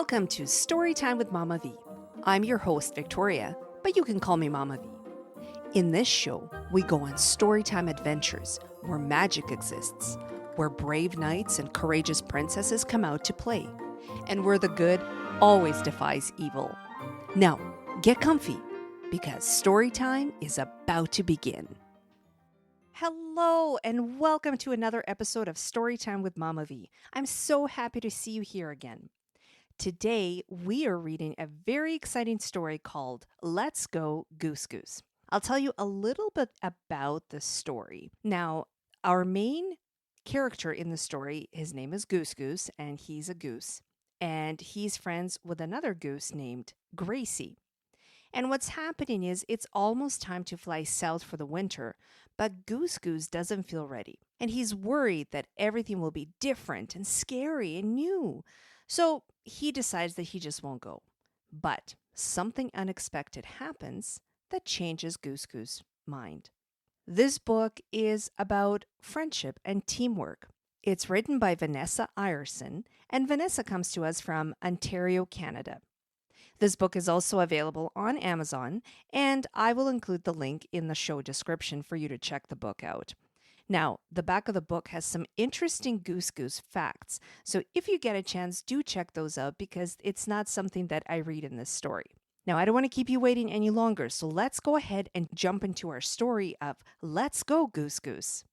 Welcome to Storytime with Mama V. I'm your host, Victoria, but you can call me Mama V. In this show, we go on storytime adventures where magic exists, where brave knights and courageous princesses come out to play, and where the good always defies evil. Now, get comfy, because storytime is about to begin. Hello, and welcome to another episode of Storytime with Mama V. I'm so happy to see you here again. Today, we are reading a very exciting story called Let's Go, Goose Goose. I'll tell you a little bit about the story. Now, our main character in the story, his name is Goose Goose, and he's a goose. And he's friends with another goose named Gracy. And what's happening is it's almost time to fly south for the winter, but Goose Goose doesn't feel ready. And he's worried that everything will be different and scary and new. So he decides that he just won't go. But something unexpected happens that changes Goose Goose's mind. This book is about friendship and teamwork. It's written by Vanessa Ireson, and Vanessa comes to us from Ontario, Canada. This book is also available on Amazon, and I will include the link in the show description for you to check the book out. Now, the back of the book has some interesting Goose Goose facts, so if you get a chance, do check those out because it's not something that I read in this story. Now, I don't want to keep you waiting any longer, so let's go ahead and jump into our story of Let's Go, Goose Goose.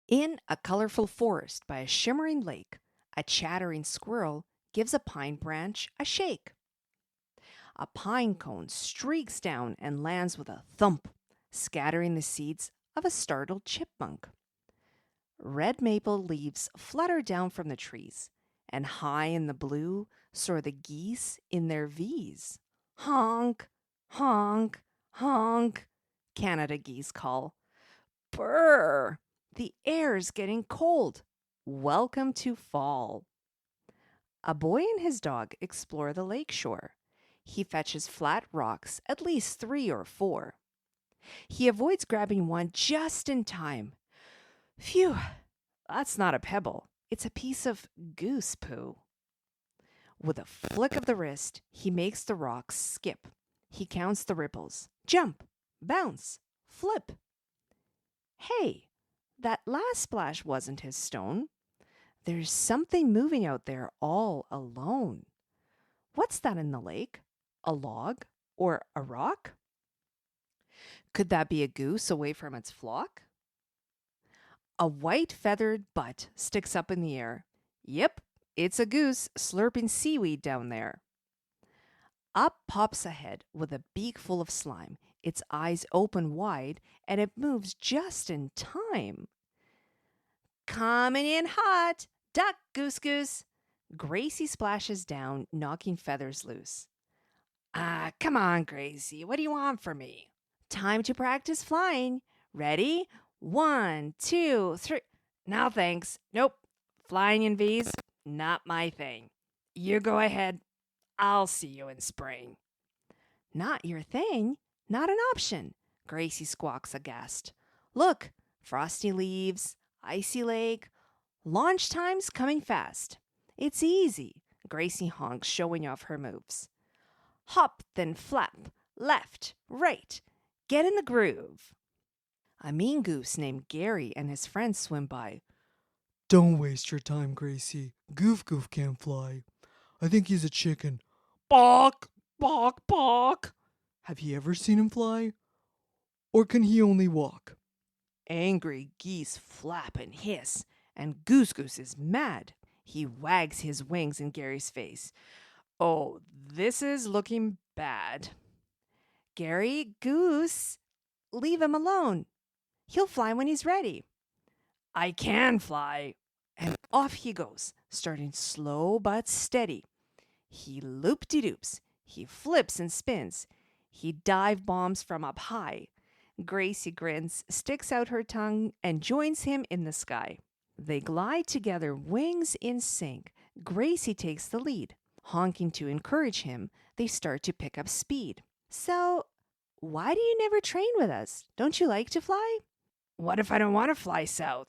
In a colorful forest by a shimmering lake, a chattering squirrel gives a pine branch a shake. A pine cone streaks down and lands with a thump, scattering the seeds of a startled chipmunk. Red maple leaves flutter down from the trees, and high in the blue soar the geese in their V's. Honk, honk, honk, Canada geese call. Brr, the air's getting cold. Welcome to fall. A boy and his dog explore the lake shore. He fetches flat rocks, at least 3 or 4. He avoids grabbing one just in time. Phew, that's not a pebble. It's a piece of goose poo. With a flick of the wrist, he makes the rocks skip. He counts the ripples. Jump, bounce, flip. Hey, that last splash wasn't his stone. There's something moving out there all alone. What's that in the lake? A log or a rock? Could that be a goose away from its flock? A white feathered butt sticks up in the air. Yep, it's a goose slurping seaweed down there. Up pops a head with a beak full of slime, its eyes open wide, and it moves just in time. Coming in hot! Duck, Goose Goose! Gracy splashes down, knocking feathers loose. Come on, Gracy, what do you want from me? Time to practice flying. Ready? 1, 2, 3. No thanks. Nope. Flying in V's, not my thing. You go ahead. I'll see you in spring. Not your thing? Not an option, Gracy squawks aghast. Look, frosty leaves, icy lake. Launch time's coming fast. It's easy, Gracy honks, showing off her moves. Hop, then flap, left, right. Get in the groove. A mean goose named Gary and his friends swim by. Don't waste your time, Gracy. Goof Goof can't fly. I think he's a chicken. Bawk, bawk, bawk. Have you ever seen him fly? Or can he only walk? Angry geese flap and hiss, and Goose Goose is mad. He wags his wings in Gary's face. Oh, this is looking bad. Gary, Goose, leave him alone. He'll fly when he's ready. I can fly. And off he goes, starting slow but steady. He loop-de-doops. He flips and spins. He dive bombs from up high. Gracy grins, sticks out her tongue, and joins him in the sky. They glide together, wings in sync. Gracy takes the lead. Honking to encourage him, they start to pick up speed. So, why do you never train with us? Don't you like to fly? What if I don't want to fly south?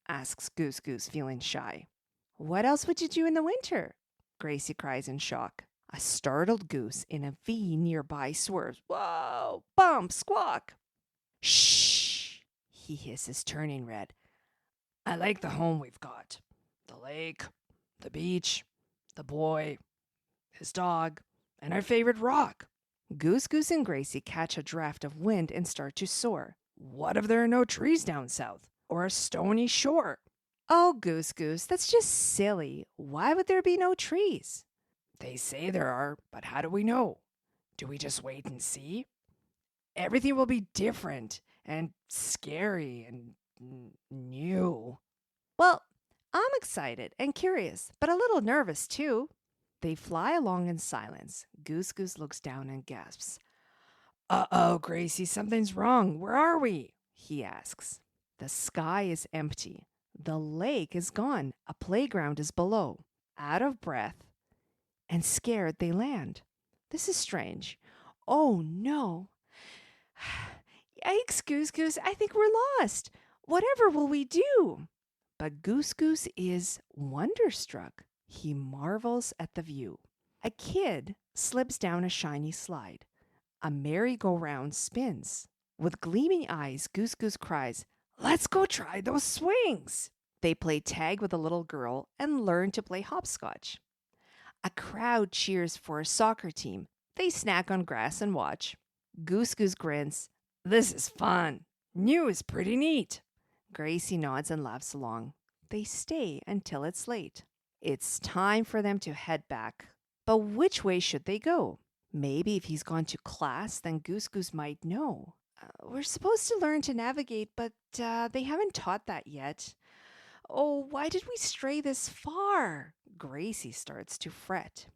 Asks Goose Goose, feeling shy. What else would you do in the winter? Gracie cries in shock. A startled goose in a V nearby swerves. Whoa! Bump! Squawk! Shh! He hisses, turning red. I like the home we've got. The lake, the beach, the boy, his dog, and our favorite rock. Goose Goose and Gracie catch a draft of wind and start to soar. What if there are no trees down south? Or a stony shore? Oh, Goose Goose, that's just silly. Why would there be no trees? They say there are, but how do we know? Do we just wait and see? Everything will be different and scary and new. Well, I'm excited and curious, but a little nervous too. They fly along in silence. Goose Goose looks down and gasps. Uh-oh, Gracie, something's wrong. Where are we? He asks. The sky is empty. The lake is gone. A playground is below. Out of breath and scared, they land. This is strange. Oh, no. Yikes, Goose Goose. I think we're lost. Whatever will we do? But Goose Goose is wonderstruck. He marvels at the view. A kid slips down a shiny slide. A merry-go-round spins. With gleaming eyes, Goose Goose cries, "Let's go try those swings!" They play tag with a little girl and learn to play hopscotch. A crowd cheers for a soccer team. They snack on grass and watch. Goose Goose grins. This is fun. New is pretty neat. Gracie nods and laughs along. They stay until it's late. It's time for them to head back. But which way should they go? Maybe if he's gone to class, then Goose Goose might know. We're supposed to learn to navigate, but they haven't taught that yet. Oh, why did we stray this far? Gracie starts to fret.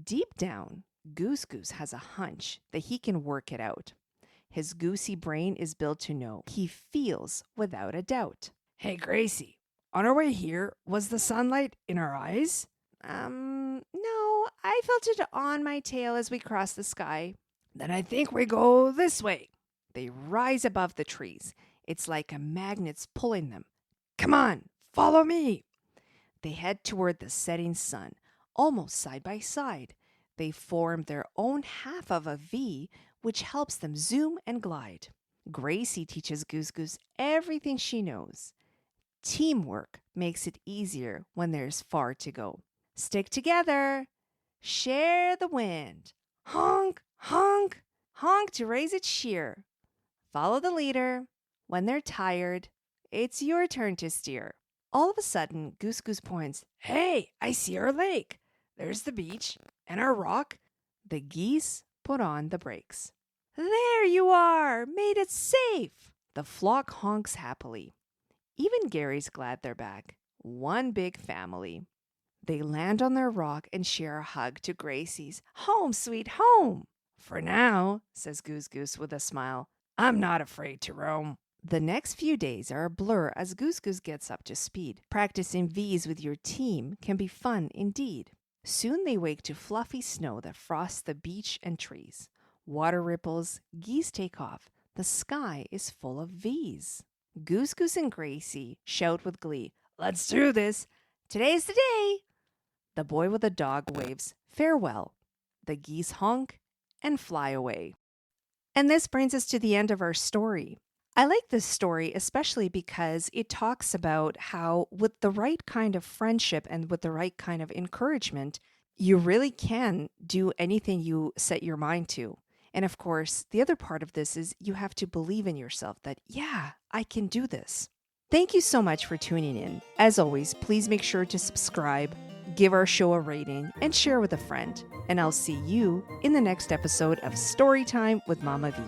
Deep down, Goose Goose has a hunch that he can work it out. His goosey brain is built to know. He feels without a doubt. Hey, Gracie, on our way here, was the sunlight in our eyes? No, I felt it on my tail as we crossed the sky. Then I think we go this way. They rise above the trees. It's like a magnet's pulling them. Come on, follow me. They head toward the setting sun, almost side by side. They form their own half of a V, which helps them zoom and glide. Gracie teaches Goose Goose everything she knows. Teamwork makes it easier when there's far to go. Stick together. Share the wind. Honk, honk, honk to raise its cheer. Follow the leader. When they're tired, it's your turn to steer. All of a sudden, Goose Goose points. Hey, I see our lake. There's the beach and our rock. The geese put on the brakes. There you are! Made it safe! The flock honks happily. Even Gary's glad they're back. One big family. They land on their rock and share a hug to Gracie's. Home, sweet home! For now, says Goose Goose with a smile, I'm not afraid to roam. The next few days are a blur as Goose Goose gets up to speed. Practicing V's with your team can be fun indeed. Soon they wake to fluffy snow that frosts the beach and trees. Water ripples, geese take off. The sky is full of V's. Goose Goose and Gracie shout with glee, Let's do this! Today's the day! The boy with the dog waves farewell. The geese honk and fly away. And this brings us to the end of our story. I like this story especially because it talks about how with the right kind of friendship and with the right kind of encouragement, you really can do anything you set your mind to. And of course, the other part of this is you have to believe in yourself that, yeah, I can do this. Thank you so much for tuning in. As always, please make sure to subscribe, give our show a rating, and share with a friend. And I'll see you in the next episode of Storytime with Mama V.